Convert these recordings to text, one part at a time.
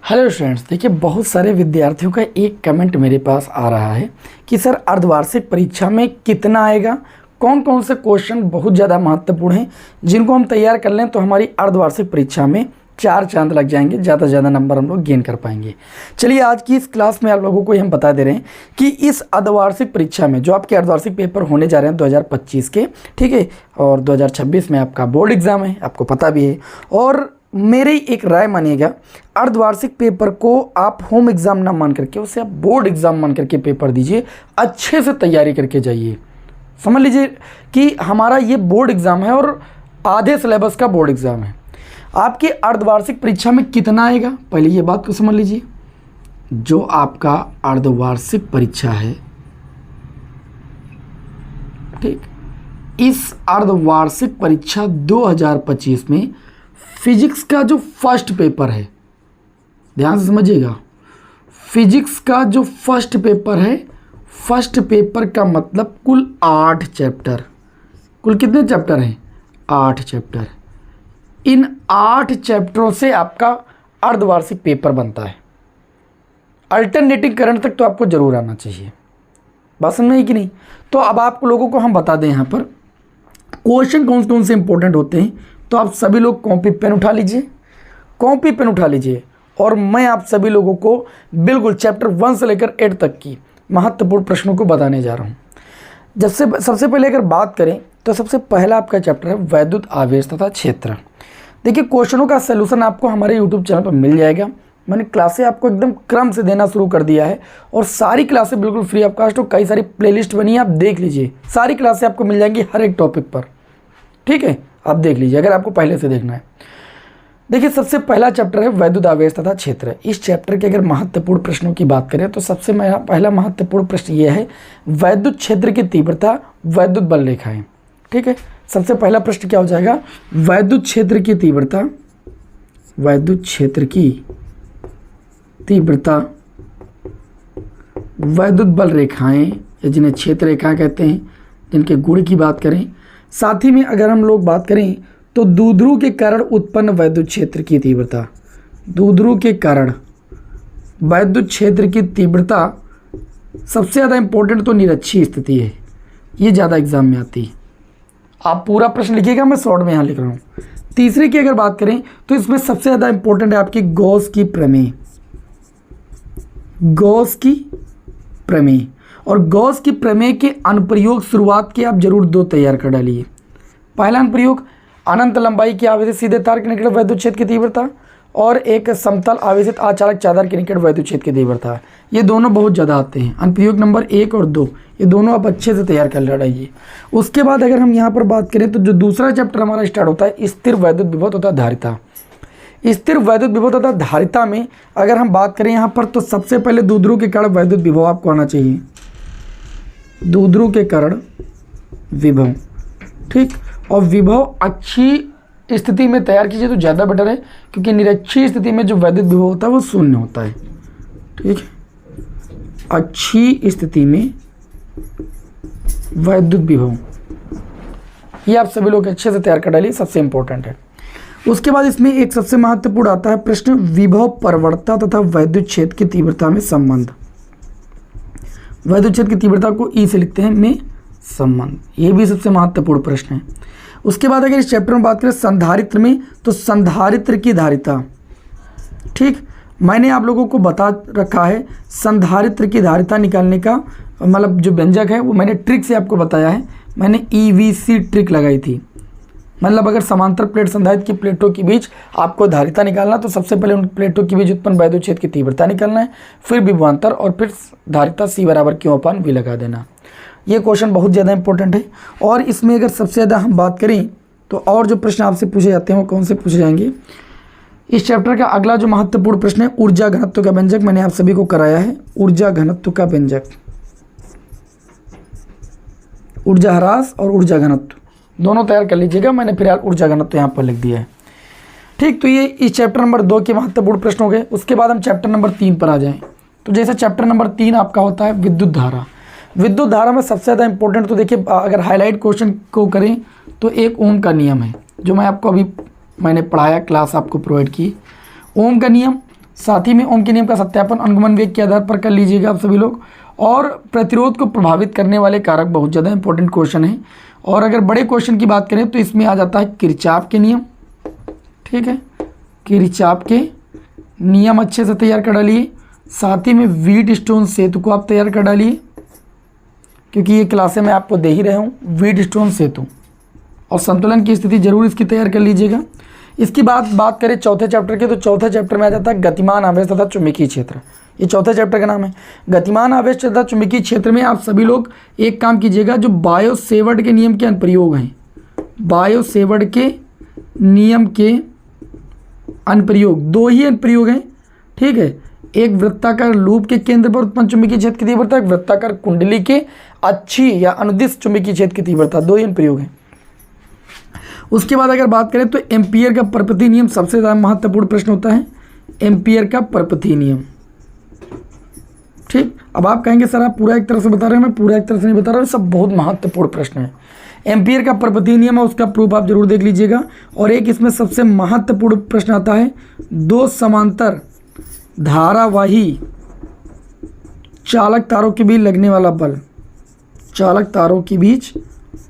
Hello students, देखिए बहुत सारे विद्यार्थियों का एक कमेंट मेरे पास आ रहा है कि सर अर्धवार्षिक परीक्षा में कितना आएगा, कौन कौन से क्वेश्चन बहुत ज़्यादा महत्वपूर्ण हैं जिनको हम तैयार कर लें तो हमारी अर्धवार्षिक परीक्षा में 4 चांद लग जाएंगे, ज़्यादा से ज़्यादा नंबर हम लोग गेन कर पाएंगे। चलिए आज की इस क्लास में आप लोगों को हम बता दे रहे हैं कि इस अर्धवार्षिक परीक्षा में जो आपके अर्धवार्षिक पेपर होने जा रहे हैं 2025 के, ठीक है, और 2026 में आपका बोर्ड एग्ज़ाम है, आपको पता भी है। और मेरी एक राय मानिएगा, अर्धवार्षिक पेपर को आप होम एग्ज़ाम ना मान करके उसे आप बोर्ड एग्ज़ाम मान करके पेपर दीजिए, अच्छे से तैयारी करके जाइए। समझ लीजिए कि हमारा ये बोर्ड एग्ज़ाम है और आधे सिलेबस का बोर्ड एग्ज़ाम है। आपकी अर्धवार्षिक परीक्षा में कितना आएगा, पहले ये बात को समझ लीजिए। जो आपका अर्धवार्षिक परीक्षा है, ठीक, इस अर्धवार्षिक परीक्षा 2025 में फिजिक्स का जो फर्स्ट पेपर है, ध्यान से समझिएगा, फिजिक्स का जो फर्स्ट पेपर है, फर्स्ट पेपर का मतलब कुल 8 चैप्टर। कुल कितने चैप्टर हैं? 8 चैप्टर। इन 8 चैप्टरों से आपका अर्धवार्षिक पेपर बनता है। अल्टरनेटिंग करंट तक तो आपको ज़रूर आना चाहिए, बात समझ में आई कि नहीं? तो अब आप लोगों को हम बता दें यहाँ पर क्वेश्चन कौन कौन से इंपॉर्टेंट होते हैं। तो आप सभी लोग कॉपी पेन उठा लीजिए, कॉपी पेन उठा लीजिए, और मैं आप सभी लोगों को बिल्कुल चैप्टर 1 से लेकर 8 तक की महत्वपूर्ण प्रश्नों को बताने जा रहा हूँ। जब से सबसे पहले अगर बात करें तो सबसे पहला आपका चैप्टर है वैद्युत आवेश तथा क्षेत्र। देखिए क्वेश्चनों का सलूशन आपको हमारे यूट्यूब चैनल पर मिल जाएगा। मैंने क्लासें आपको एकदम क्रम से देना शुरू कर दिया है और सारी क्लासें बिल्कुल फ्री ऑफ कॉस्ट, और कई सारी प्लेलिस्ट बनी है, आप देख लीजिए। सारी क्लासें आपको मिल जाएंगी हर एक टॉपिक पर, ठीक है, आप देख लीजिए अगर आपको पहले से देखना है। देखिए सबसे पहला चैप्टर है वैद्युत आवेश तथा क्षेत्र। इस चैप्टर के अगर महत्वपूर्ण प्रश्नों की बात करें तो सबसे पहला महत्वपूर्ण प्रश्न ये है, वैद्युत क्षेत्र की तीव्रता, वैद्युत बल रेखाएं। ठीक है, सबसे पहला प्रश्न क्या हो जाएगा? वैद्युत क्षेत्र की तीव्रता, वैद्युत क्षेत्र की तीव्रता, वैद्युत बल रेखाएं, या जिन्हें क्षेत्र रेखा कहते हैं, जिनके गुण की बात करें। साथ ही में अगर हम लोग बात करें तो द्विध्रुव के कारण उत्पन्न वैद्युत क्षेत्र की तीव्रता, द्विध्रुव के कारण वैद्युत क्षेत्र की तीव्रता सबसे ज़्यादा इंपॉर्टेंट तो निरक्षीय स्थिति है, ये ज़्यादा एग्जाम में आती है। आप पूरा प्रश्न लिखिएगा, मैं शॉर्ट में यहाँ लिख रहा हूँ। तीसरे की अगर बात करें तो इसमें सबसे ज़्यादा इंपॉर्टेंट है आपकी गॉस की प्रमेय, गॉस की प्रमेय। और गॉस की प्रमेय के अनुप्रयोग शुरुआत के आप जरूर 2 तैयार कर डालिए। पहला अनुप्रयोग, अनंत लंबाई की आवेशित सीधे तार के निकट वैद्युत क्षेत्र की तीव्रता, और एक समतल आवेशित अचालक चादर के निकट वैद्युत क्षेत्र की तीव्रता। ये दोनों बहुत ज़्यादा आते हैं। अनुप्रयोग नंबर 1 और 2, ये दोनों आप अच्छे से तैयार कर डालिए। उसके बाद अगर हम यहाँ पर बात करें तो जो दूसरा चैप्टर हमारा स्टार्ट होता है, स्थिर वैद्युत विभव तथा धारिता। स्थिर वैद्युत विभव तथा धारिता में अगर हम बात करें यहाँ पर तो सबसे पहले द्विध्रुव के कारण वैद्युत विभव आपको आना चाहिए, द्विध्रुव के कारण विभव, ठीक। और विभव अच्छी स्थिति में तैयार कीजिए तो ज़्यादा बेटर है, क्योंकि निरक्षीय स्थिति में जो वैद्युत विभव होता है वो शून्य होता है, ठीक। अच्छी स्थिति में वैद्युत विभव, ये आप सभी लोग अच्छे से तैयार कर डालिए, सबसे इंपॉर्टेंट है। उसके बाद इसमें एक सबसे महत्वपूर्ण आता है प्रश्न, विभव प्रवणता तथा वैद्युत क्षेत्र की तीव्रता में संबंध। वैद्युत क्षेत्र की तीव्रता को ई से लिखते हैं में संबंध, ये भी सबसे महत्वपूर्ण प्रश्न है। उसके बाद अगर इस चैप्टर में बात करें संधारित्र में, तो संधारित्र की धारिता, ठीक, मैंने आप लोगों को बता रखा है संधारित्र की धारिता निकालने का मतलब जो व्यंजक है वो मैंने ट्रिक से आपको बताया है। मैंने EVC ट्रिक लगाई थी, मतलब अगर समांतर प्लेट संधारित्र की प्लेटों के बीच आपको धारिता निकालना तो सबसे पहले उन प्लेटों के बीच उत्पन्न वैद्युत क्षेत्र की तीव्रता निकालना है, फिर विभवांतर और फिर धारिता C बराबर Q/V लगा देना। ये क्वेश्चन बहुत ज़्यादा इंपॉर्टेंट है। और इसमें अगर सबसे ज़्यादा हम बात करें तो और जो प्रश्न आपसे पूछे जाते हैं वो कौन से पूछे जाएंगे? इस चैप्टर का अगला जो महत्वपूर्ण प्रश्न है ऊर्जा घनत्व का व्यंजक, मैंने आप सभी को कराया है ऊर्जा घनत्व का व्यंजक, ऊर्जा ह्रास और ऊर्जा घनत्व दोनों तैयार कर लीजिएगा। मैंने फिलहाल ऊर्जा घनत्व यहाँ पर लिख दिया है, ठीक। तो ये इस चैप्टर नंबर 2 के महत्वपूर्ण प्रश्न हो गए। उसके बाद हम चैप्टर नंबर 3 पर आ जाएं। तो जैसे चैप्टर नंबर 3 आपका होता है विद्युत धारा। विद्युत धारा में सबसे ज़्यादा इंपॉर्टेंट तो देखिए अगर हाईलाइट क्वेश्चन को करें तो एक ओम का नियम है, जो मैं आपको अभी मैंने पढ़ाया, क्लास आपको प्रोवाइड की। ओम का नियम, साथ ही में ओम के नियम का सत्यापन अनुगमन वेग के आधार पर कर लीजिएगा आप सभी लोग। और प्रतिरोध को प्रभावित करने वाले कारक बहुत ज़्यादा इंपॉर्टेंट क्वेश्चन है। और अगर बड़े क्वेश्चन की बात करें तो इसमें आ जाता है किरचॉफ के नियम, ठीक है, किरचॉफ के नियम अच्छे से तैयार कर डालिए। साथ ही में व्हीटस्टोन सेतु को आप तैयार कर डालिए, क्योंकि ये क्लासें मैं आपको दे ही रहा हूँ, व्हीटस्टोन सेतु। और संतुलन की स्थिति जरूर इसकी तैयार कर लीजिएगा। इसकी बात करें चौथे चैप्टर के, तो चौथे चैप्टर में आ जाता है गतिमान आवेश तथा चुंबकीय क्षेत्र। ये चौथे चैप्टर का नाम है, गतिमान आवेश तथा चुंबकीय क्षेत्र में आप सभी लोग एक काम कीजिएगा, जो बायो सेवर्ट के नियम के अनुप्रयोग हैं, बायो सेवर्ट के नियम के अनुप्रयोग, 2 ही अनुप्रयोग हैं, ठीक है। एक वृत्ताकार लूप के केंद्र पर उत्पन्न चुंबकीय क्षेत्र की तीव्रता, एक वृत्ताकार कुंडली के अच्छी या अनुदिश चुंबकीय क्षेत्र की तीव्रता, 2 ही अनुप्रयोग हैं। उसके बाद अगर बात करें तो एम्पियर का परपथी नियम सबसे ज़्यादा महत्वपूर्ण प्रश्न होता है, एम्पियर का परपथी नियम, ठीक। अब आप कहेंगे सर आप पूरा एक तरह से बता रहे हैं, मैं पूरा एक तरह से नहीं बता रहा हूँ, सब बहुत महत्वपूर्ण प्रश्न है। एम्पियर का परपथी नियम है, उसका प्रूफ आप जरूर देख लीजिएगा। और एक इसमें सबसे महत्वपूर्ण प्रश्न आता है, 2 समांतर धारावाही चालक तारों के बीच लगने वाला बल, चालक तारों के बीच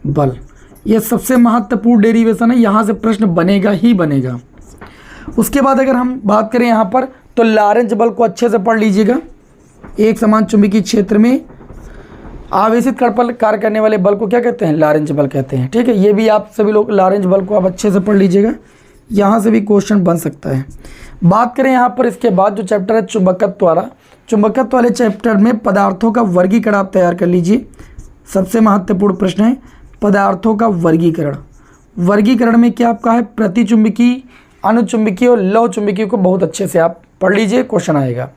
बल, यह सबसे महत्वपूर्ण डेरिवेशन है, यहाँ से प्रश्न बनेगा ही बनेगा। उसके बाद अगर हम बात करें यहाँ पर, तो लॉरेंज बल को अच्छे से पढ़ लीजिएगा। एक समान चुंबकीय क्षेत्र में आवेशित कण पर कार्य करने वाले बल को क्या कहते हैं? लॉरेंज बल कहते हैं, ठीक है। ये भी आप सभी लोग लॉरेंज बल को आप अच्छे से पढ़ लीजिएगा, यहाँ से भी क्वेश्चन बन सकता है। बात करें यहाँ पर इसके बाद जो चैप्टर है चुंबकत्व वाला, चुंबकत्व वाले चैप्टर में पदार्थों का वर्गीकरण आप तैयार कर लीजिए। सबसे महत्वपूर्ण प्रश्न है पदार्थों का वर्गीकरण। वर्गीकरण में क्या आपका है? प्रतिचुंबकीय, अनुचुंबकीय और लौह चुंबकीय को बहुत अच्छे से आप पढ़ लीजिए, क्वेश्चन आएगा।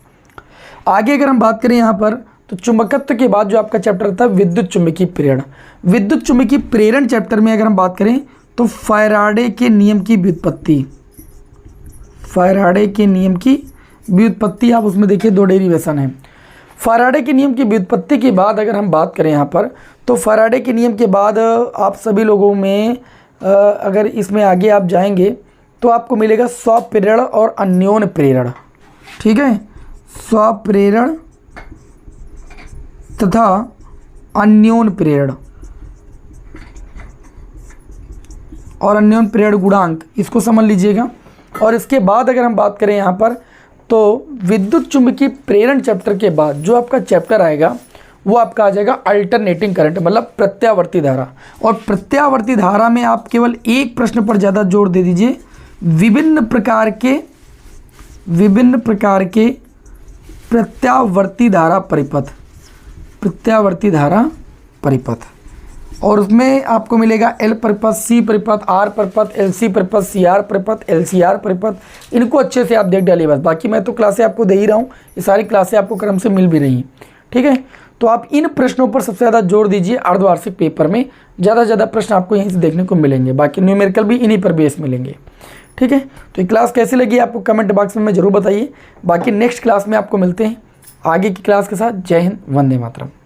आगे अगर हम बात करें यहाँ पर, तो चुंबकत्व के बाद जो आपका चैप्टर था विद्युत चुंबकीय प्रेरण। विद्युत चुंबकीय प्रेरण चैप्टर में अगर हम बात करें तो फैराडे के नियम की व्युत्पत्ति, फैराडे के नियम की व्युत्पत्ति आप उसमें देखिए 2 डेरिवेशन है। फैराडे के नियम की व्युत्पत्ति के बाद अगर हम बात करें यहाँ पर, तो फैराडे के नियम के बाद आप सभी लोगों में अगर इसमें आगे आप जाएंगे तो आपको मिलेगा स्वप्रेरण और अन्योन्य प्रेरण, ठीक है। स्वप्रेरण तथा अन्योन्य प्रेरण और अन्योन्य प्रेरण गुणांक, इसको समझ लीजिएगा। और इसके बाद अगर हम बात करें यहाँ पर, तो विद्युत चुंबकीय प्रेरण चैप्टर के बाद जो आपका चैप्टर आएगा वो आपका आ जाएगा अल्टरनेटिंग करंट, मतलब प्रत्यावर्ती धारा। और प्रत्यावर्ती धारा में आप केवल एक प्रश्न पर ज़्यादा जोर दे दीजिए, विभिन्न प्रकार के प्रत्यावर्ती धारा परिपथ, प्रत्यावर्ती धारा परिपथ। और उसमें आपको मिलेगा एल परिपथ, सी परिपथ, आर परिपथ, एल सी परिपथ, सी आर परिपथ, एल सी आर परिपथ। इनको अच्छे से आप देख डालिए बस। बाकी मैं तो क्लासें आपको दे ही रहा हूँ, ये सारी क्लासें आपको क्रम से मिल भी रही हैं, ठीक है। तो आप इन प्रश्नों पर सबसे ज़्यादा जोर दीजिए। अर्धवार्षिक पेपर में ज़्यादा से ज़्यादा प्रश्न आपको यहीं से देखने को मिलेंगे, बाकी न्यूमेरिकल भी इन्हीं पर बेस मिलेंगे, ठीक है। तो ये क्लास कैसी लगी आपको कमेंट बॉक्स में ज़रूर बताइए। बाकी नेक्स्ट क्लास में आपको मिलते हैं आगे की क्लास के साथ। जय हिंद, वंदे मातरम।